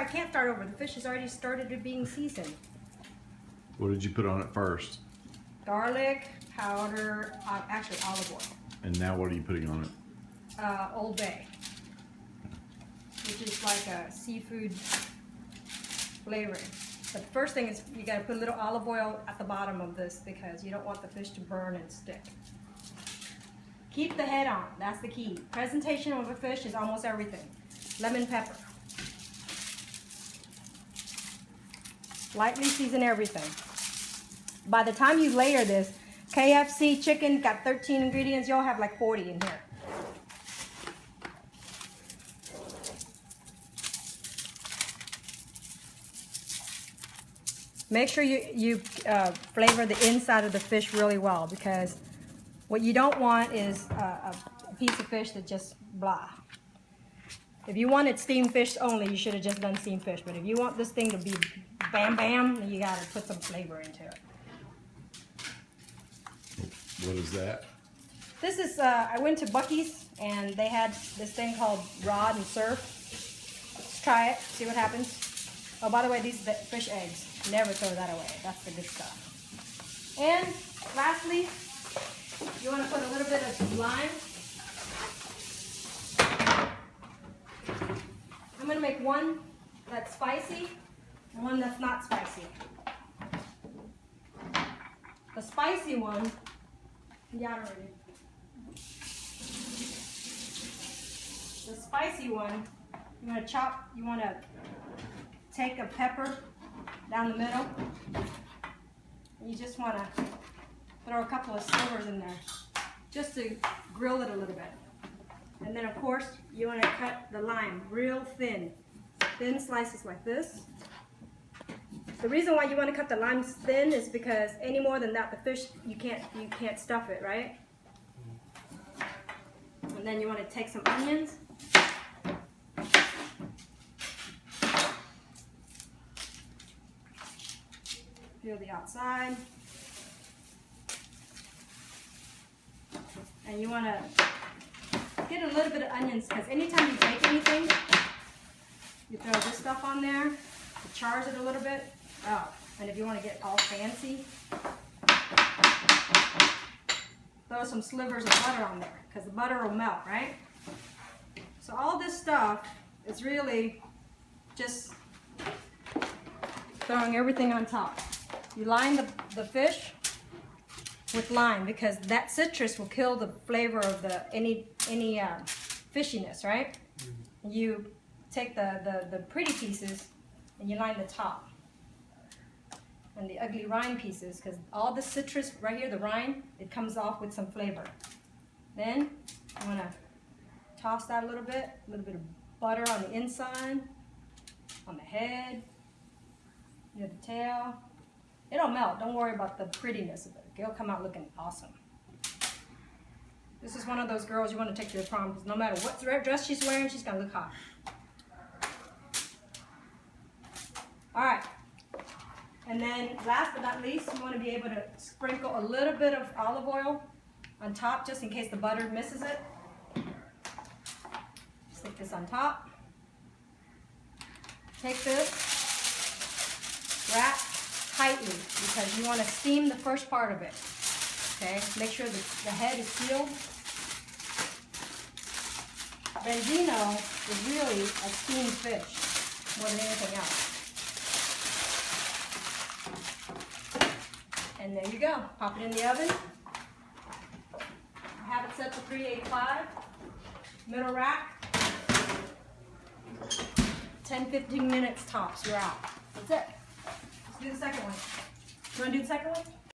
I can't start over. The fish has already started to being seasoned. What did you put on it first? Garlic powder, actually olive oil. And now what are you putting on it? Old Bay, which is like a seafood flavoring. But the first thing is you got to put a little olive oil at the bottom of this because you don't want the fish to burn and stick. Keep the head on. That's the key. Presentation of a fish is almost everything. Lemon pepper. Lightly season everything. By the time you layer this, KFC chicken got 13 ingredients. You'll have like 40 in here. Make sure you flavor the inside of the fish really well, because what you don't want is a piece of fish that just blah. If you wanted steamed fish only, you should have just done steamed fish. But if you want this thing to be bam bam, you got to put some flavor into it. What is that? This is, I went to Buc-ee's and they had this thing called Rod and Surf. Let's try it, see what happens. Oh, by the way, these are the fish eggs. Never throw that away. That's the good stuff. And lastly, you want to put a little bit of lime. I'm going to make one that's spicy and one that's not spicy. The spicy one, yeah, already. The spicy one, you want to chop, you want to take a pepper down the middle. You just want to throw a couple of slivers in there just to grill it a little bit. And then of course you want to cut the lime real thin slices like this. The reason why you want to cut the limes thin is because any more than that, the fish, you can't stuff it, right? And then you want to take some onions. Peel the outside. And you want to get a little bit of onions, because anytime you bake anything, you throw this stuff on there, it chars it a little bit. Oh, and if you want to get all fancy, throw some slivers of butter on there, because the butter will melt, right? So all this stuff is really just throwing everything on top. You line the fish with lime, because that citrus will kill the flavor of the any fishiness, right? You take the pretty pieces and you line the top, and the ugly rind pieces, because all the citrus right here, the rind, it comes off with some flavor. Then I'm gonna toss that a little bit of butter on the inside, on the head, near the tail. It'll melt. Don't worry about the prettiness of it. It'll come out looking awesome. This is one of those girls you want to take to the prom, because no matter what dress she's wearing, she's gonna look hot. All right. And then last but not least, you want to be able to sprinkle a little bit of olive oil on top, just in case the butter misses it. Stick this on top. Take this, wrap tightly, because you want to steam the first part of it. Okay, make sure that the head is sealed. Branzino is really a steamed fish more than anything else. And there you go. Pop it in the oven. I have it set to 385. Middle rack. 10-15 minutes tops. You're out. That's it. Let's do the second one. You want to do the second one?